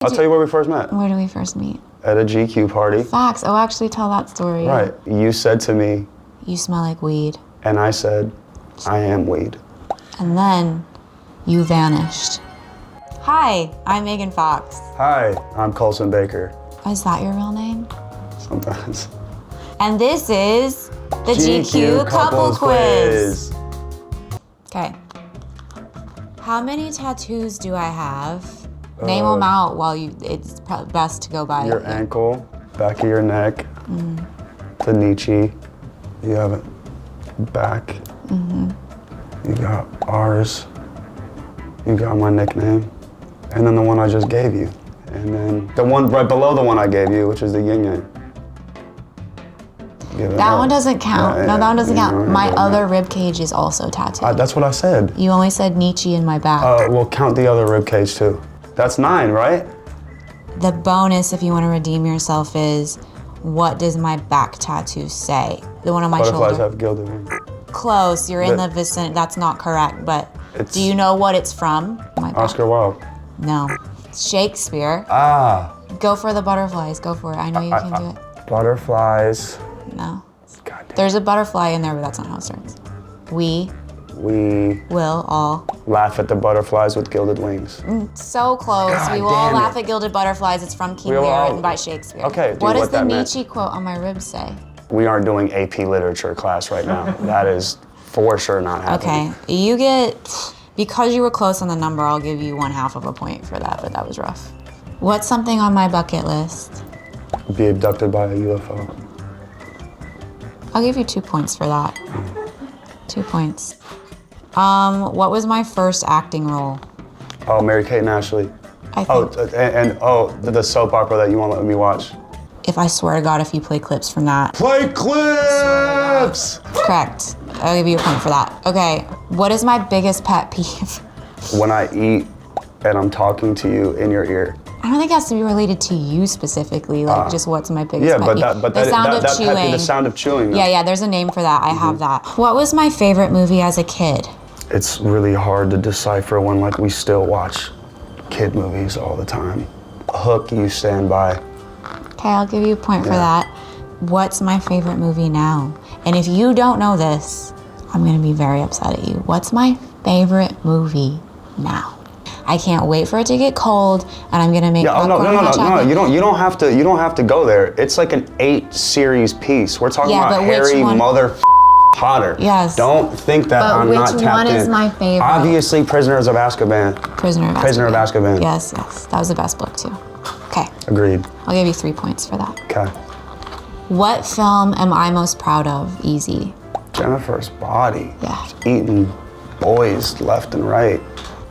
I'll tell you where we first met. Where did we first meet? At a GQ party. Facts. Oh, actually tell that story. Right. You said to me, you smell like weed. and I said, I am weed. And then you vanished. Hi, I'm Megan Fox. Hi, I'm Colson Baker. Is that your real name? Sometimes. And this is the GQ Couple Quiz. Okay. How many tattoos do I have? Name them out while it's best to go by. Your ankle, back of your neck, to Nietzsche. You have it back. You got ours. You got my nickname. And then the one I just gave you. And then the one right below the one I gave you, which is the Yin Yang. That one doesn't count. No, that one doesn't count. My other rib cage is also tattooed. That's what I said. You only said Nietzsche in my back. We'll count the other rib cage too. That's 9, right? The bonus, if you want to redeem yourself, is what does my back tattoo say? The one on my Butterflies shoulder. have gilded wings. Close. You're in the vicinity. That's not correct. But do you know what it's from? My back. Oscar Wilde. No. Shakespeare. Ah. Go for the butterflies. Go for it. I know you can do it. Butterflies. No. God damn. There's a butterfly in there, but that's not how it starts. We will all laugh at the butterflies with gilded wings. So close. God we will all damn laugh it. at gilded butterflies. It's from King Lear, written by Shakespeare. Okay. What does the that Nietzsche meant. quote on my ribs say? We aren't doing AP literature class right now. That is for sure not happening. Okay. You get, because you were close on the number, I'll give you 1/2 of a point for that, but that was rough. What's something on my bucket list? Be abducted by a UFO. I'll give you 2 points for that. 2 points. What was my first acting role? Oh, Mary-Kate and Ashley. I think. The soap opera that you won't let me watch. If I swear to God, if you play clips from that. Play clips! Correct. I'll give you a point for that. Okay. What is my biggest pet peeve? When I eat and I'm talking to you in your ear. I don't think it has to be related to you specifically. Like, just what's my biggest pet peeve? But the sound of chewing. The sound of chewing. Yeah. There's a name for that. I have that. What was my favorite movie as a kid? It's really hard to decipher when we still watch kid movies all the time. Hook, You Stand By. Okay, I'll give you a point for that. What's my favorite movie now? And if you don't know this, I'm gonna be very upset at you. What's my favorite movie now? I can't wait for it to get cold, and I'm gonna make popcorn and hot chocolate. No. You don't have to go there. It's like an 8-series piece. We're talking about Harry Potter. Yes. Don't think that I'm not tapped in. Which one is my favorite? Obviously, Prisoners of Azkaban. Prisoner of Azkaban. Yes. That was the best book too. Okay. Agreed. I'll give you 3 points for that. Okay. What film am I most proud of? Easy. Jennifer's Body. Yeah. Just eating boys left and right.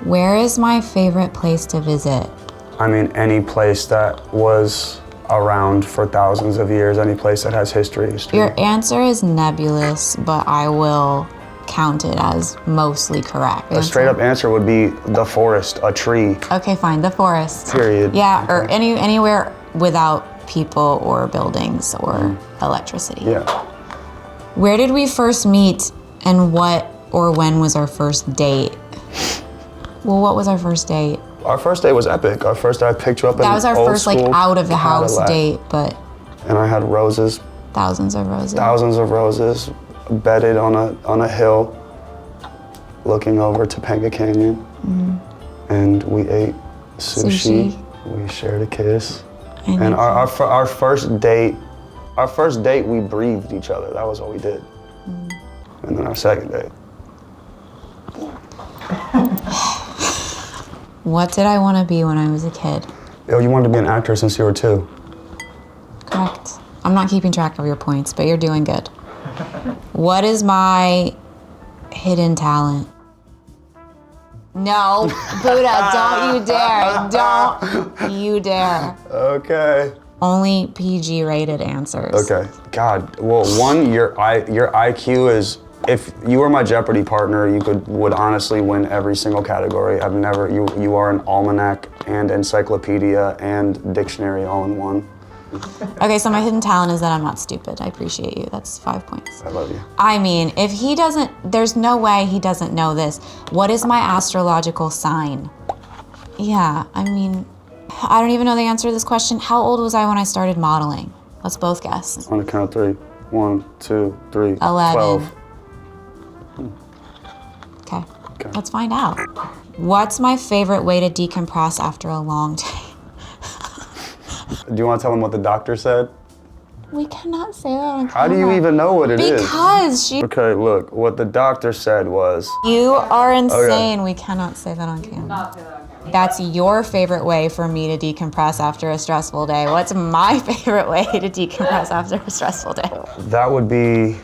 Where is my favorite place to visit? I mean, any place that was around for thousands of years, any place that has history. Your answer is nebulous, but I will count it as mostly correct. A straight up answer would be the forest, a tree. Okay, fine, the forest. Period. Yeah, or anywhere without people or buildings or electricity. Yeah. Where did we first meet, and what or when was our first date? Well, what was our first date? Our first date was epic. Our first day I picked you up in That was our first out of the house date, but. And I had roses. Thousands of roses. Thousands of roses, bedded on a hill, looking over Topanga Canyon. And we ate sushi. We shared a kiss. And our first date, we breathed each other. That was what we did. And then our second date. What did I want to be when I was a kid? Yo, you wanted to be an actor since you were 2. Correct. I'm not keeping track of your points, but you're doing good. What is my hidden talent? No, Buddha, don't you dare. Don't you dare. Okay. Only PG rated answers. Okay. God, well, one, your IQ is, if you were my Jeopardy partner, you would honestly win every single category. You are an almanac and encyclopedia and dictionary all in one. Okay, so my hidden talent is that I'm not stupid. I appreciate you. That's 5 points. I love you. I mean, if he doesn't, there's no way he doesn't know this. What is my astrological sign? Yeah, I mean, I don't even know the answer to this question. How old was I when I started modeling? Let's both guess. On the count of 3. 1, 2, 3. 11. 12. Okay. Let's find out. What's my favorite way to decompress after a long day? Do you want to tell them what the doctor said? We cannot say that on camera. How do you even know what it is? Because she... Okay, look, what the doctor said was... You are insane. We cannot say that on camera. That's your favorite way for me to decompress after a stressful day. What's my favorite way to decompress after a stressful day? That would be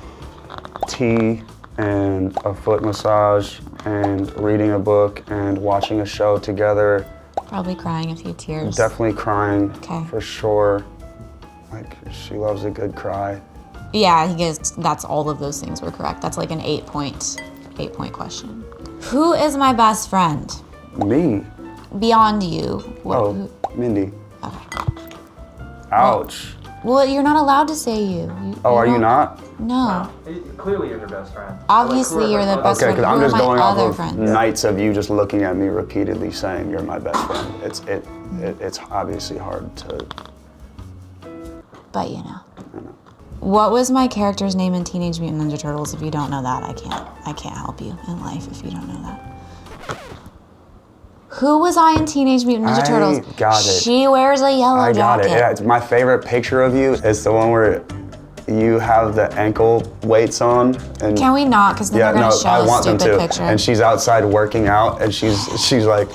tea and a foot massage and reading a book and watching a show together. Probably crying a few tears. Definitely crying, Okay. for sure. Like, she loves a good cry. Yeah, he gets, that's all of those things were correct. That's like an 8-point question. Who is my best friend? Me? Beyond you. Mindy. Okay. Ouch. Well, you're not allowed to say you. Are you not? No. Clearly you're their best friend. Obviously you're the best Okay, friend. because I'm Who are just my going off other of friends? nights of you just looking at me repeatedly saying you're my best friend. It's obviously hard to... But you know. What was my character's name in Teenage Mutant Ninja Turtles? If you don't know that, I can't help you in life if you don't know that. Who was I in Teenage Mutant Ninja Turtles? Got it. She wears a yellow jacket. I got it. Yeah, it's my favorite picture of you is the one where you have the ankle weights on. And Can we not? Because then they're going to show I a want them stupid to. picture. And she's outside working out, and she's like,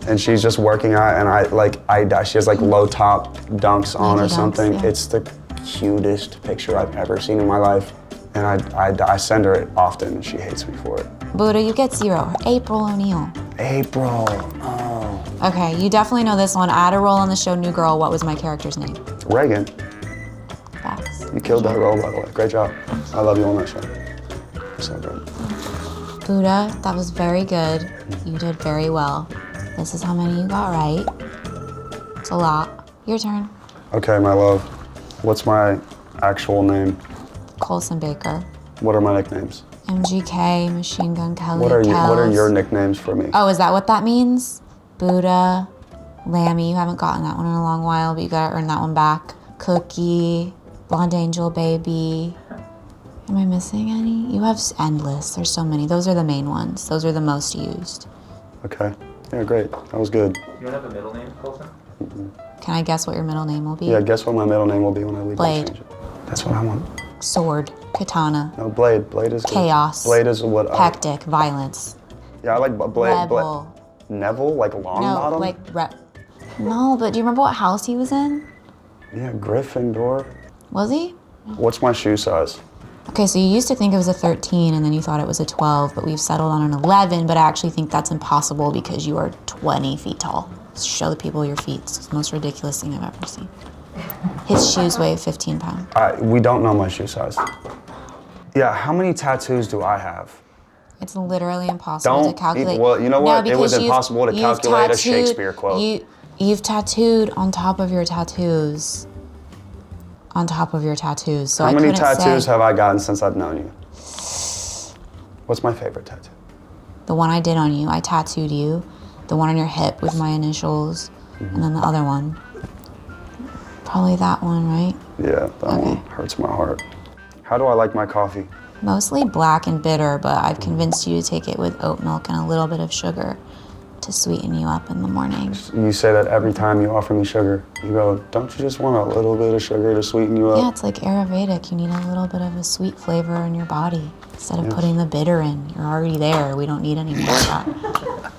and she's just working out, and she has like low top dunks on or Nike dunks, something. yeah. It's the cutest picture I've ever seen in my life, and I send her it often, and she hates me for it. Buddha, you get 0. April O'Neil. April. Oh. Okay, you definitely know this one. I had a role on the show New Girl. What was my character's name? Reagan. Facts. You killed that role, by the way. Great job. I love you on that show. So good. Buddha, that was very good. You did very well. This is how many you got right. It's a lot. Your turn. Okay, my love. What's my actual name? Colson Baker. What are my nicknames? MGK, Machine Gun Kelly. What are Kells. your nicknames for me? Oh, is that what that means? Buddha, Lammy. You haven't gotten that one in a long while, but you gotta earn that one back. Cookie, Blonde Angel Baby. Am I missing any? You have endless. There's so many. Those are the main ones. Those are the most used. Okay. Yeah, great. That was good. You don't have a middle name, Colson? Can I guess what your middle name will be? Yeah, guess what my middle name will be when I leave. Blade. Change it. That's what I want. Sword, katana, No, Blade. Blade is good. chaos, Blade is what I... hectic, violence, Yeah, I like Blade. rebel. Neville? Like long No, bottom? like No, but do you remember what house he was in? Yeah, Gryffindor. Was he? What's my shoe size? Okay, so you used to think it was a 13 and then you thought it was a 12, but we've settled on an 11, but I actually think that's impossible because you are 20 feet tall. Show the people your feet. It's the most ridiculous thing I've ever seen. His shoes weigh 15 pounds. We don't know my shoe size. Yeah, how many tattoos do I have? It's literally impossible to calculate. Well, you know what? It was because impossible to calculate a Shakespeare quote. You've tattooed on top of your tattoos. On top of your tattoos. So How I many couldn't tattoos say, have I gotten since I've known you? What's my favorite tattoo? The one I did on you, I tattooed you. The one on your hip with my initials. And then the other one. Probably that one, right? Yeah, that one hurts my heart. How do I like my coffee? Mostly black and bitter, but I've convinced you to take it with oat milk and a little bit of sugar to sweeten you up in the morning. You say that every time you offer me sugar. You go, don't you just want a little bit of sugar to sweeten you up? Yeah, it's like Ayurvedic. You need a little bit of a sweet flavor in your body. Instead of putting the bitter in, you're already there. We don't need any more of that.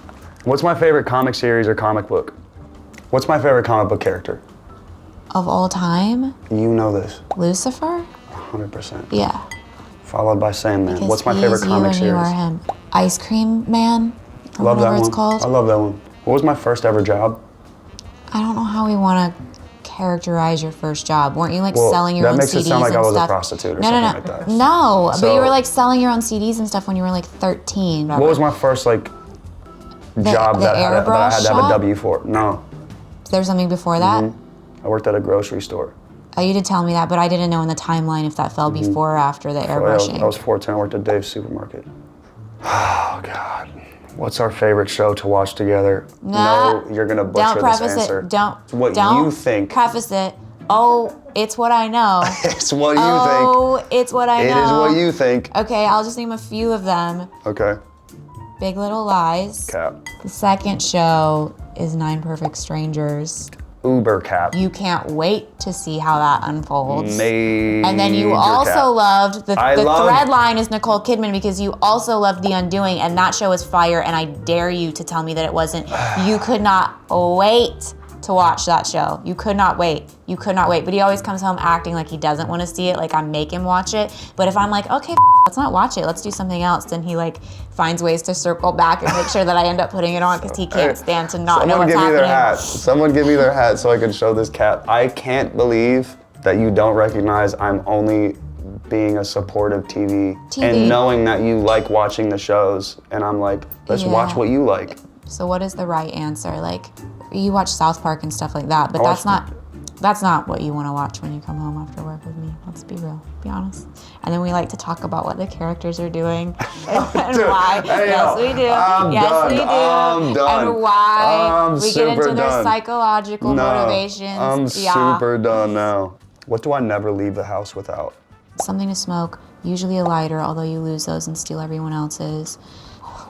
What's my favorite comic series or comic book? What's my favorite comic book character? Of all time? You know this. Lucifer? 100%. Yeah. Followed by Sandman. Because What's my he favorite is you comic and series? you are him. Ice Cream Man? Or Love that whatever one. it's called. I love that one. What was my first ever job? I don't know how we want to characterize your first job. Weren't you like selling your own CDs and stuff? That makes it sound like I was a prostitute or something like that. No, but So- you were like selling your own CDs and stuff when you were like 13. What was my first job that I had to have a W for? No. There's something before that? I worked at a grocery store. Oh, you did tell me that, but I didn't know in the timeline if that fell before or after the airbrushing. I was 14. I worked at Dave's Supermarket. Oh, God. What's our favorite show to watch together? Nah, No, you're gonna don't butcher preface this answer. it. Don't. It's what don't you think. Preface it. Oh, it's what I know. It's what you think. Oh, it's what I know. It is what you think. Okay, I'll just name a few of them. Okay. Big Little Lies. Cap. The second show is 9 Perfect Strangers. Uber cap. You can't wait to see how that unfolds. Major And then you also cap. loved, the loved- thread line is Nicole Kidman because you also loved The Undoing, and that show is fire, and I dare you to tell me that it wasn't. You could not wait to watch that show. You could not wait. You could not wait. But he always comes home acting like he doesn't want to see it, like I make him watch it. But if I'm like, okay, let's not watch it, let's do something else, then he like finds ways to circle back and make sure that I end up putting it on because he can't stand to not know Someone what's give me happening. their hat. Someone give me their hat so I can show this cap. I can't believe that you don't recognize I'm only being a supportive TV. And knowing that you like watching the shows. And I'm like, let's watch what you like. So what is the right answer? Like, you watch South Park and stuff like that, but I that's not what you want to watch when you come home after work with me. Let's be real, be honest. And then we like to talk about what the characters are doing and Dude, why. hey, Yes, yo, we do. I'm Yes, done. we do. I'm done. And why I'm we get into super their done. psychological motivations. I'm Yeah. super done now. What do I never leave the house without? Something to smoke, usually a lighter, although you lose those and steal everyone else's.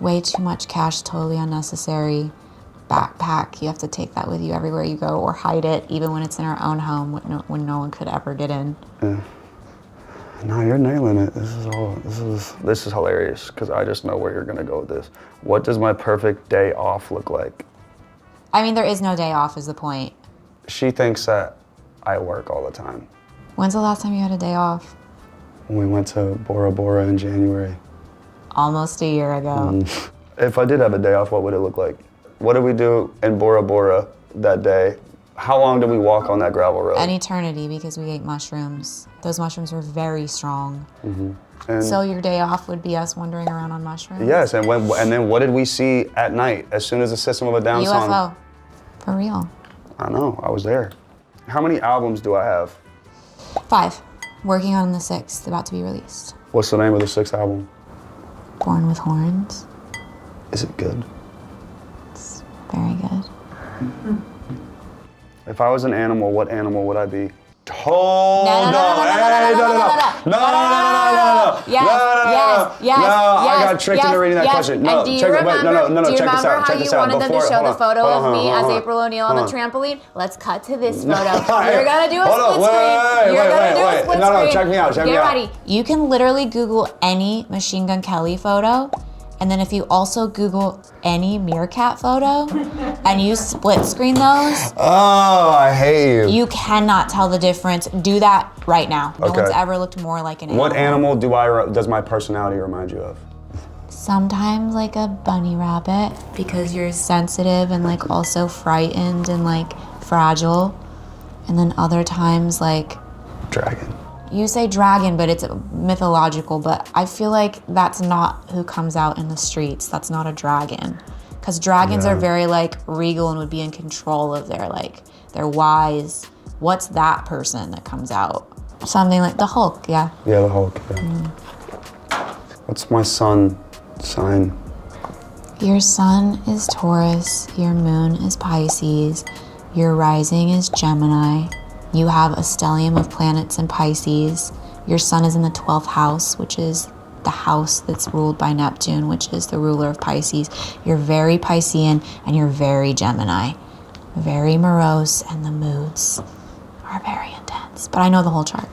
Way too much cash, totally unnecessary. Backpack, you have to take that with you everywhere you go, or hide it, even when it's in our own home when no one could ever get in. Yeah. No, you're nailing it. This is hilarious because I just know where you're gonna go with this. What does my perfect day off look like? I mean, there is no day off is the point. She thinks that I work all the time. When's the last time you had a day off? When we went to Bora Bora in January. Almost a year ago. If I did have a day off, what would it look like? What did we do in Bora Bora that day? How long did we walk on that gravel road? An eternity, because we ate mushrooms. Those mushrooms were very strong. And So your day off would be us wandering around on mushrooms? yes, and then what did we see at night as soon as the System of a Down song? UFO. For real. I know, I was there. How many albums do I have? 5. Working on the 6th, about to be released. What's the name of the 6th album? Born with Horns. Is it good? It's very good. If I was an animal, what animal would I be? Hold No, no, no, on. no, no, Hey, no, no, no, no, no. Yes, No, yes, yes, no, I yes, got tricked yes, into reading that yes. question. And No, do you check it. remember, Wait, no, do you check this remember out. how Check this you out. wanted them to Before- show hold the on, photo hold of on, me hold as on, April O'Neil on hold the on. trampoline? Let's cut to this photo. You're gonna do a Hold on, split screen. You're gonna do a split No, screen. check me out, check me Get out. ready. You can literally Google any Machine Gun Kelly photo, and then if you also Google any meerkat photo, and you split screen those, Oh, I hate you. you cannot tell the difference. Do that right now. No Okay. one's ever looked more like an animal. What animal does my personality remind you of? Sometimes like a bunny rabbit, because you're sensitive and like also frightened and like fragile. And then other times like, Dragon. you say dragon, but it's mythological, but I feel like that's not who comes out in the streets. That's not a dragon. Because dragons are very like regal and would be in control of they're wise. What's that person that comes out? Something like the Hulk, yeah. Yeah, the Hulk. Yeah. What's my sun sign? Your sun is Taurus, your moon is Pisces, your rising is Gemini. You have a stellium of planets in Pisces. Your sun is in the 12th house, which is the house that's ruled by Neptune, which is the ruler of Pisces. You're very Piscean and you're very Gemini. Very morose, and the moods are very intense. But I know the whole chart.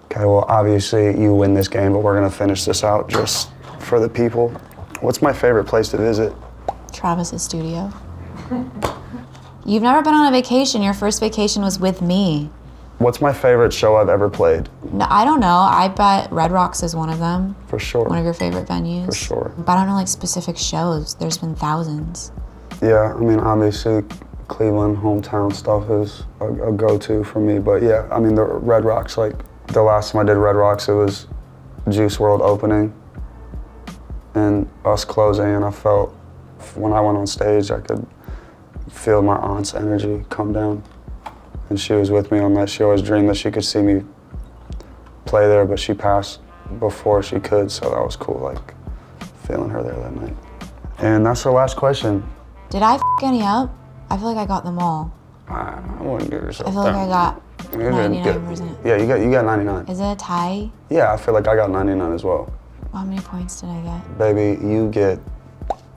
Okay, well, obviously you win this game, but we're gonna finish this out just for the people. What's my favorite place to visit? Travis's studio. You've never been on a vacation. Your first vacation was with me. What's my favorite show I've ever played? No, I don't know. I bet Red Rocks is one of them. For sure. One of your favorite venues. For sure. But I don't know like specific shows. There's been thousands. Yeah, I mean, obviously Cleveland hometown stuff is a go-to for me, but yeah, I mean, the Red Rocks, like the last time I did Red Rocks, it was Juice WRLD opening and us closing, and I felt when I went on stage, I could feel my aunt's energy come down. And she was with me on that. She always dreamed that she could see me play there, but she passed before she could, so that was cool, like feeling her there that night. And that's our last question. Did I f any up? I feel like I got them all. I wouldn't give yourself I feel like I got You didn't get- 99%. Yeah, you got 99. Is it a tie? Yeah, I feel like I got 99 as well. How many points did I get? Baby, you get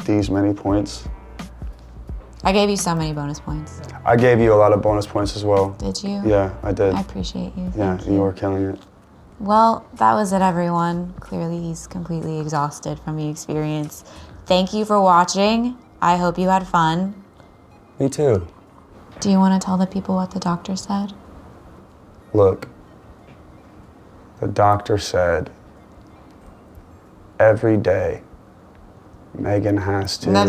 these many points. I gave you so many bonus points. I gave you a lot of bonus points as well. Did you? Yeah, I did. I appreciate you. Yeah, Thank you were killing it. Well, that was it, everyone. Clearly, he's completely exhausted from the experience. Thank you for watching. I hope you had fun. Me too. Do you want to tell the people what the doctor said? Look, the doctor said every day Megan has to... No.